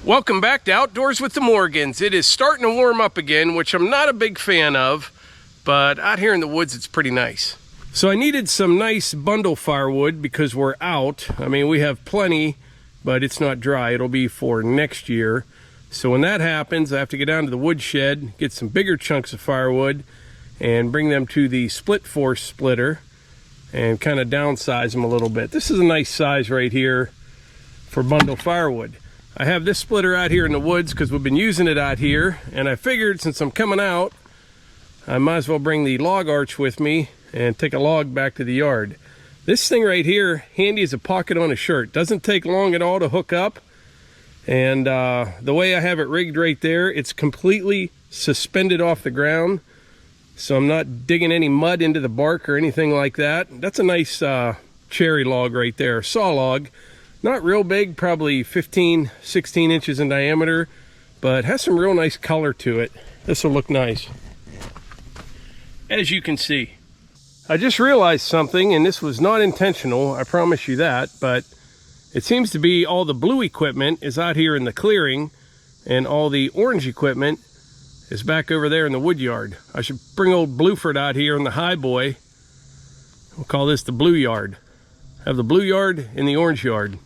Welcome back to Outdoors with the Morgans. It is starting to warm up again, which I'm not a big fan of, but out here in the woods it's pretty nice. So I needed some nice bundle firewood because we're out. I mean, we have plenty, but it's not dry. It'll be for next year. So when that happens, I have to get down to the woodshed, get some bigger chunks of firewood, and bring them to the split force splitter and kind of downsize them a little bit. This is a nice size right here for bundle firewood. I have this splitter out here in the woods because we've been using it out here, and I figured since I'm coming out, I might as well bring the log arch with me and take a log back to the yard. This thing right here, handy as a pocket on a shirt. Doesn't take long at all to hook up, and the way I have it rigged right there, it's completely suspended off the ground, so I'm not digging any mud into the bark or anything like that. That's a nice cherry log right there, saw log. Not real big, probably 15, 16 inches in diameter, but has some real nice color to it. This will look nice. As you can see, I just realized something, and this was not intentional, I promise you that, but it seems to be all the blue equipment is out here in the clearing, and all the orange equipment is back over there in the wood yard. I should bring old Blueford out here in the high boy. We'll call this the blue yard. Have the blue yard and the orange yard.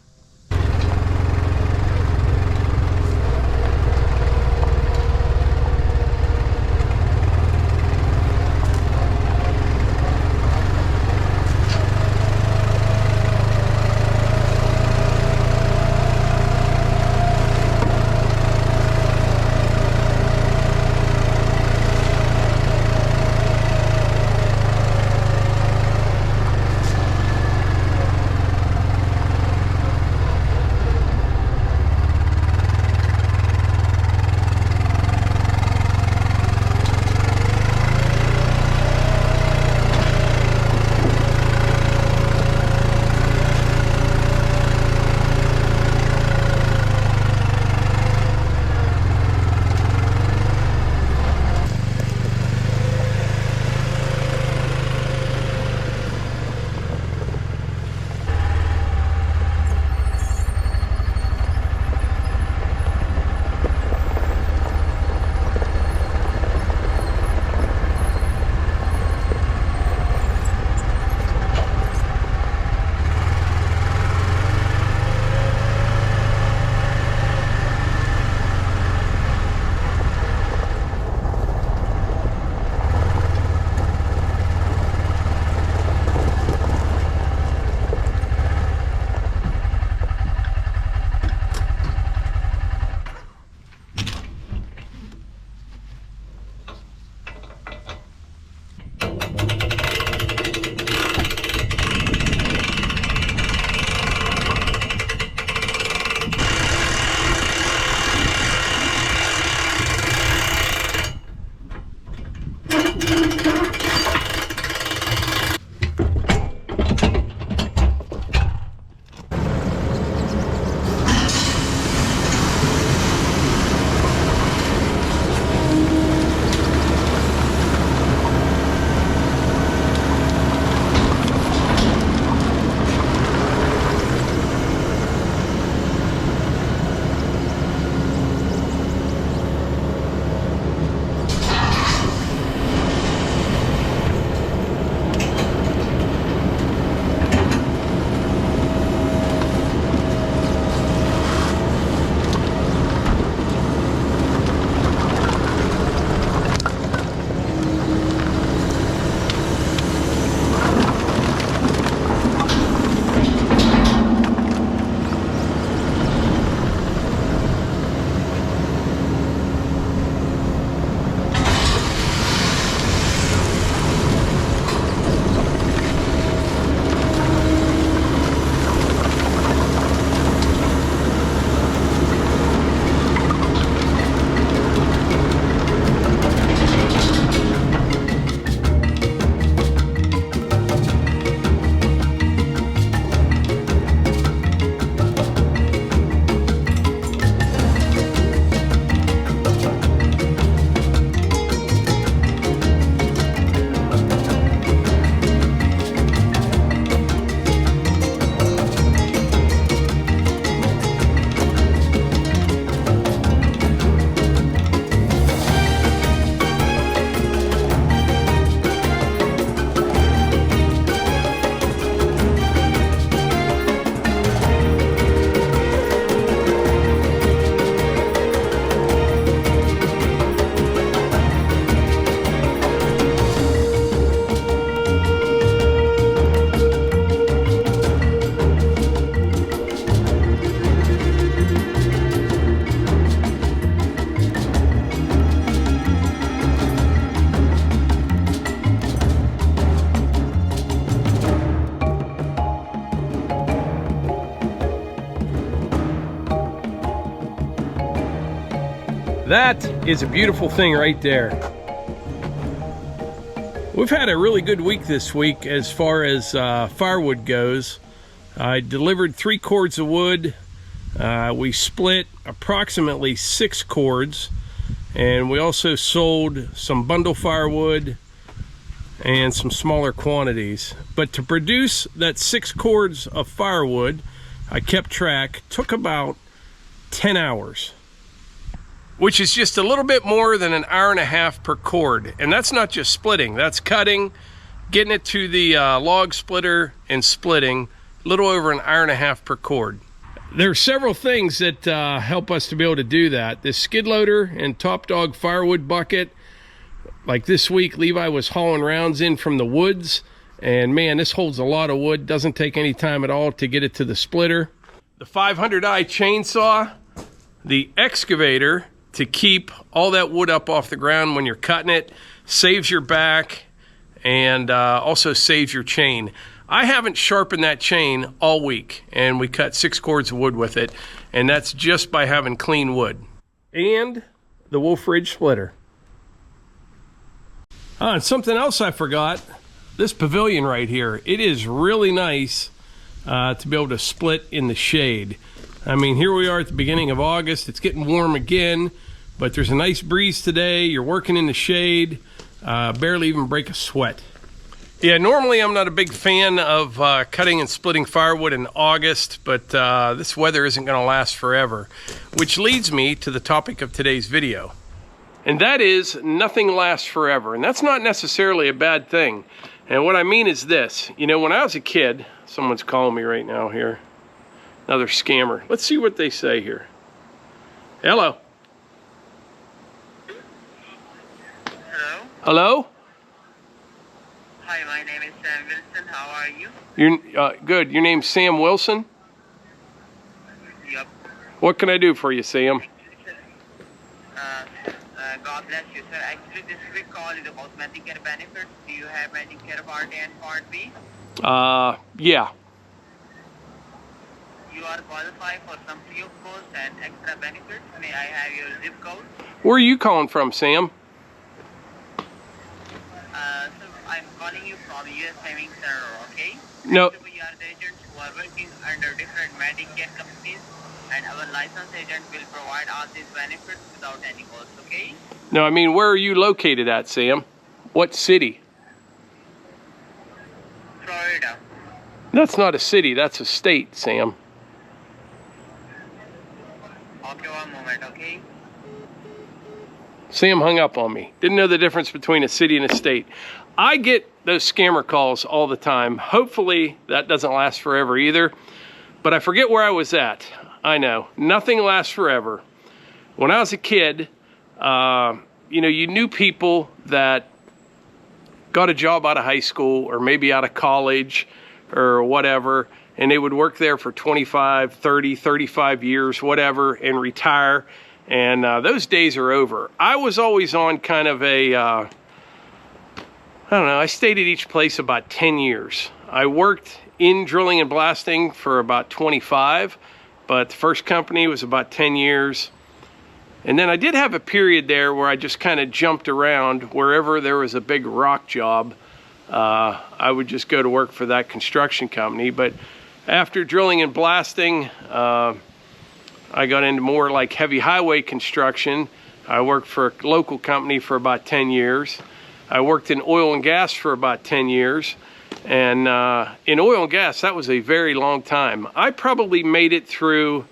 That is a beautiful thing right there. We've had a really good week this week as far as firewood goes. I delivered 3 cords of wood. We split approximately 6 cords, and we also sold some bundle firewood and some smaller quantities. But to produce that 6 cords of firewood, I kept track, took about 10 hours. Which is just a little bit more than an hour and a half per cord. And that's not just splitting, that's cutting, getting it to the log splitter and splitting, a little over an hour and a half per cord. There are several things that help us to be able to do that. This skid loader and top dog firewood bucket, like this week, Levi was hauling rounds in from the woods, and man, this holds a lot of wood, doesn't take any time at all to get it to the splitter. The 500i chainsaw, the excavator to keep all that wood up off the ground when you're cutting it, saves your back, and also saves your chain. I haven't sharpened that chain all week, and we cut 6 cords of wood with it, and that's just by having clean wood. And the Wolfe Ridge splitter. And something else I forgot, this pavilion right here. It is really nice to be able to split in the shade. I mean, here we are at the beginning of August. It's getting warm again, but there's a nice breeze today. You're working in the shade, barely even break a sweat. Yeah, normally I'm not a big fan of cutting and splitting firewood in August, but this weather isn't going to last forever. Which leads me to the topic of today's video. And that is, nothing lasts forever. And that's not necessarily a bad thing. And what I mean is this. You know, when I was a kid, someone's calling me right now here. Another scammer. Let's see what they say here. Hello. Hello. Hello? Hi, my name is Sam Wilson. How are you? You're good. Your name's Sam Wilson? Yep. What can I do for you, Sam? God bless you, sir. Actually, this quick call is about Medicare benefits. Do you have Medicare Part A and Part B? Yeah. You are qualified for some free of cost and extra benefits. May I have your zip code? Where are you calling from, Sam? So I'm calling you from US Savings Center, okay? No. So we are the agents who are working under different Medicare companies, and our licensed agent will provide all these benefits without any cost, okay? No, I mean, where are you located at, Sam? What city? Florida. That's not a city, that's a state, Sam. Okay, one moment, okay? Sam hung up on me. Didn't know the difference between a city and a state. I get those scammer calls all the time. Hopefully that doesn't last forever either. But I forget where I was at. I know, nothing lasts forever. When I was a kid, you know, you knew people that got a job out of high school or maybe out of college or whatever, and they would work there for 25, 30, 35 years, whatever, and retire. And those days are over. I was always on kind of a, I don't know, I stayed at each place about 10 years. I worked in drilling and blasting for about 25, but the first company was about 10 years. And then I did have a period there where I just kind of jumped around. Wherever there was a big rock job, I would just go to work for that construction company. But after drilling and blasting, I got into more like heavy highway construction. I worked for a local company for about 10 years. I worked in oil and gas for about 10 years. And in oil and gas, that was a very long time. I probably made it through,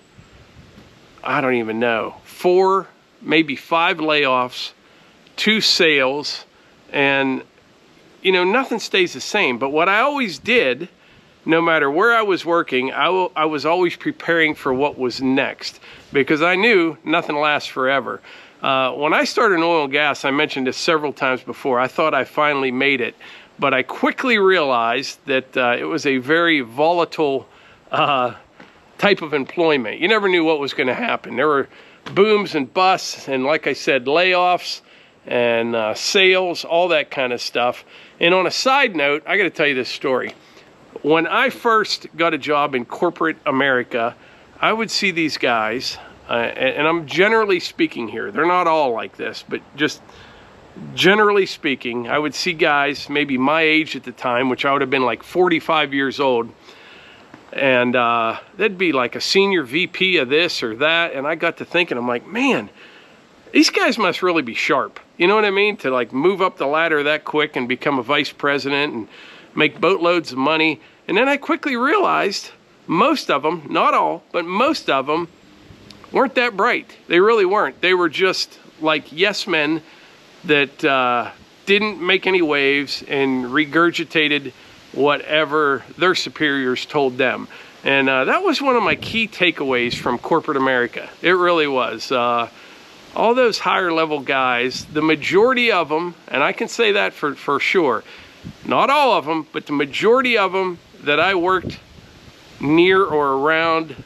I don't even know, 4, maybe 5 layoffs, 2 sales, and you know, nothing stays the same. But what I always did, no matter where I was working, I was always preparing for what was next, because I knew nothing lasts forever. When I started in oil and gas, I mentioned this several times before, I thought I finally made it. But I quickly realized that it was a very volatile type of employment. You never knew what was going to happen. There were booms and busts, and like I said, layoffs and sales, all that kind of stuff. And on a side note, I got to tell you this story. When I first got a job in corporate America, I would see these guys, and I'm generally speaking here, they're not all like this, but just generally speaking, I would see guys maybe my age at the time, which I would have been like 45 years old. And that'd be like a senior VP of this or that. And I got to thinking, I'm like, man, these guys must really be sharp. You know what I mean? To like move up the ladder that quick and become a vice president and make boatloads of money. And then I quickly realized most of them, not all, but most of them weren't that bright. They really weren't. They were just like yes men that didn't make any waves and regurgitated whatever their superiors told them. And that was one of my key takeaways from corporate America. It really was. All those higher level guys, the majority of them, and I can say that for sure, not all of them, but the majority of them that I worked near or around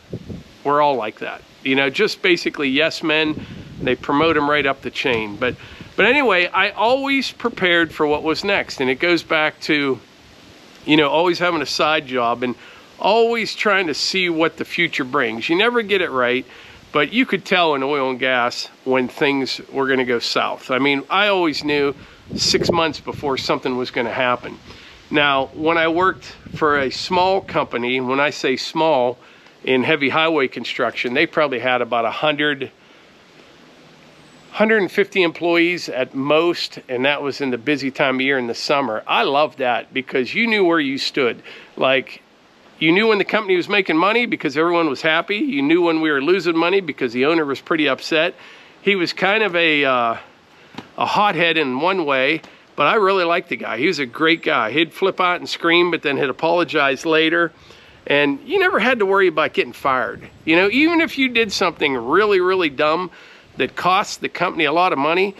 were all like that. You know, just basically yes men. They promote them right up the chain. But anyway, I always prepared for what was next. And it goes back to, you know, always having a side job and always trying to see what the future brings. You never get it right, but you could tell in oil and gas when things were going to go south. I mean, I always knew 6 months before something was going to happen. Now, when I worked for a small company, when I say small, in heavy highway construction, they probably had about 150 employees at most, and that was in the busy time of year in the summer. I loved that because you knew where you stood. Like, you knew when the company was making money because everyone was happy. You knew when we were losing money because the owner was pretty upset. He was kind of a hothead in one way, but I really liked the guy. He was a great guy. He'd flip out and scream, but then he'd apologize later. And you never had to worry about getting fired. You know, even if you did something really, really dumb that cost the company a lot of money,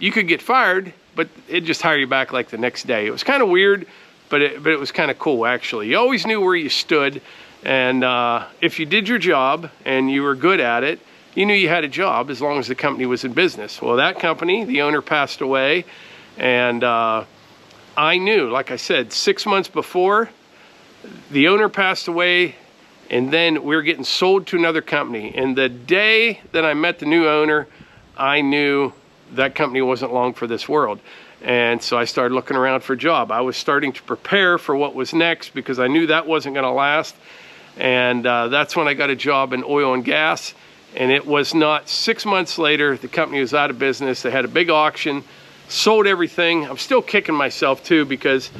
you could get fired, but it'd just hire you back like the next day. It was kind of weird, but it was kind of cool, actually. You always knew where you stood, and if you did your job and you were good at it, you knew you had a job as long as the company was in business. Well, that company, the owner passed away, and I knew, like I said, 6 months before, the owner passed away, and then we were getting sold to another company. And the day that I met the new owner, I knew that company wasn't long for this world. And so I started looking around for a job. I was starting to prepare for what was next because I knew that wasn't going to last. And that's when I got a job in oil and gas. And it was not 6 months later, the company was out of business. They had a big auction, sold everything. I'm still kicking myself too because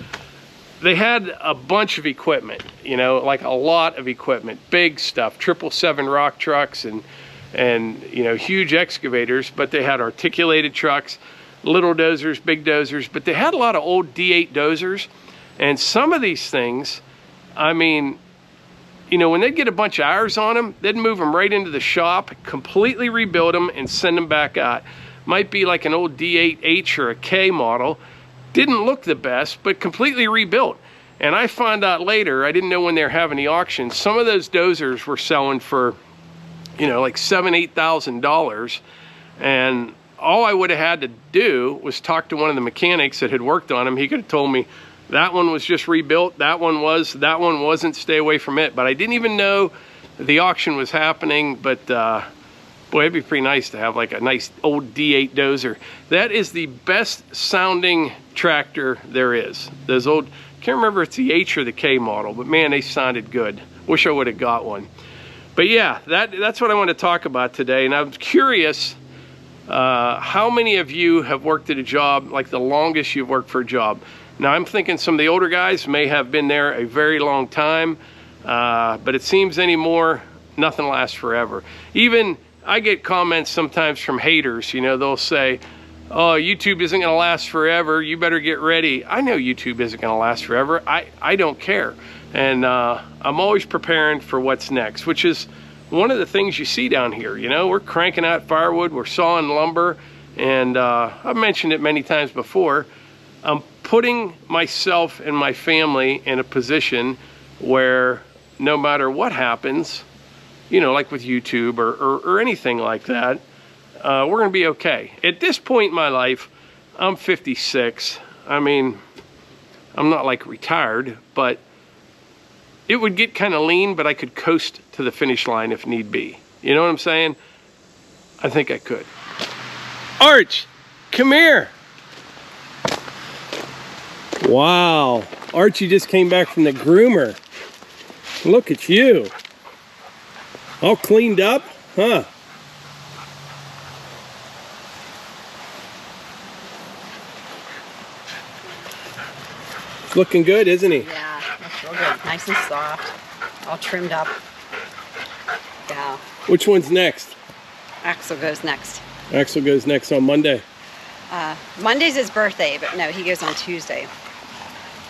they had a bunch of equipment, you know, like a lot of equipment, big stuff, 777 rock trucks and you know, huge excavators, but they had articulated trucks, little dozers, big dozers, but they had a lot of old D8 dozers. And some of these things, I mean, you know, when they'd get a bunch of hours on them, they'd move them right into the shop, completely rebuild them and send them back out. Might be like an old D8H or a K model. Didn't look the best, but completely rebuilt. And I found out later, I didn't know when they were having the auction, some of those dozers were selling for, you know, like $7,000, $8,000. And all I would have had to do was talk to one of the mechanics that had worked on them. He could have told me that one was just rebuilt, that one wasn't, stay away from it. But I didn't even know the auction was happening. But boy, it'd be pretty nice to have like a nice old D8 dozer. That is the best sounding tractor there is. Those old, can't remember if it's the H or the K model, but man, they sounded good. Wish I would have got one. But yeah, that's what I want to talk about today. And I'm curious, how many of you have worked at a job, like the longest you've worked for a job? Now I'm thinking some of the older guys may have been there a very long time, but it seems anymore, nothing lasts forever. Even I get comments sometimes from haters, you know, they'll say, oh, YouTube isn't going to last forever, you better get ready. I know YouTube isn't going to last forever. I don't care. And I'm always preparing for what's next, which is one of the things you see down here. You know, we're cranking out firewood, we're sawing lumber, and I've mentioned it many times before. I'm putting myself and my family in a position where no matter what happens, you know, like with YouTube or anything like that, we're going to be okay. At this point in my life, I'm 56. I mean, I'm not like retired, but it would get kind of lean, but I could coast to the finish line if need be. You know what I'm saying? I think I could. Arch, come here. Wow, Archie just came back from the groomer. Look at you. All cleaned up, huh? Looking good, isn't he? Yeah, looks real good. Nice and soft. All trimmed up. Yeah. Which one's next? Axel goes next. Axel goes next on Monday. Monday's his birthday, but no, he goes on Tuesday.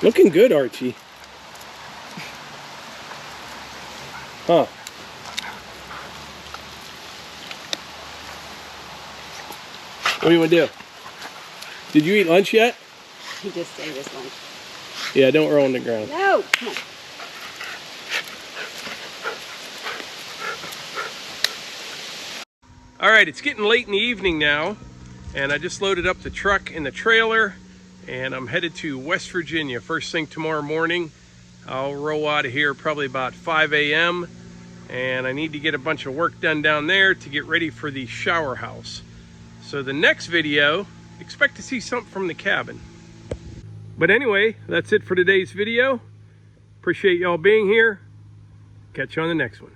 Looking good, Archie. Huh. What do you want to do? Did you eat lunch yet? He just ate his lunch. Yeah, don't roll on the ground. No, come on. All right, it's getting late in the evening now, and I just loaded up the truck and the trailer, and I'm headed to West Virginia first thing tomorrow morning. I'll roll out of here probably about 5 a.m. and I need to get a bunch of work done down there to get ready for the shower house. So the next video, expect to see something from the cabin. But anyway, that's it for today's video. Appreciate y'all being here. Catch you on the next one.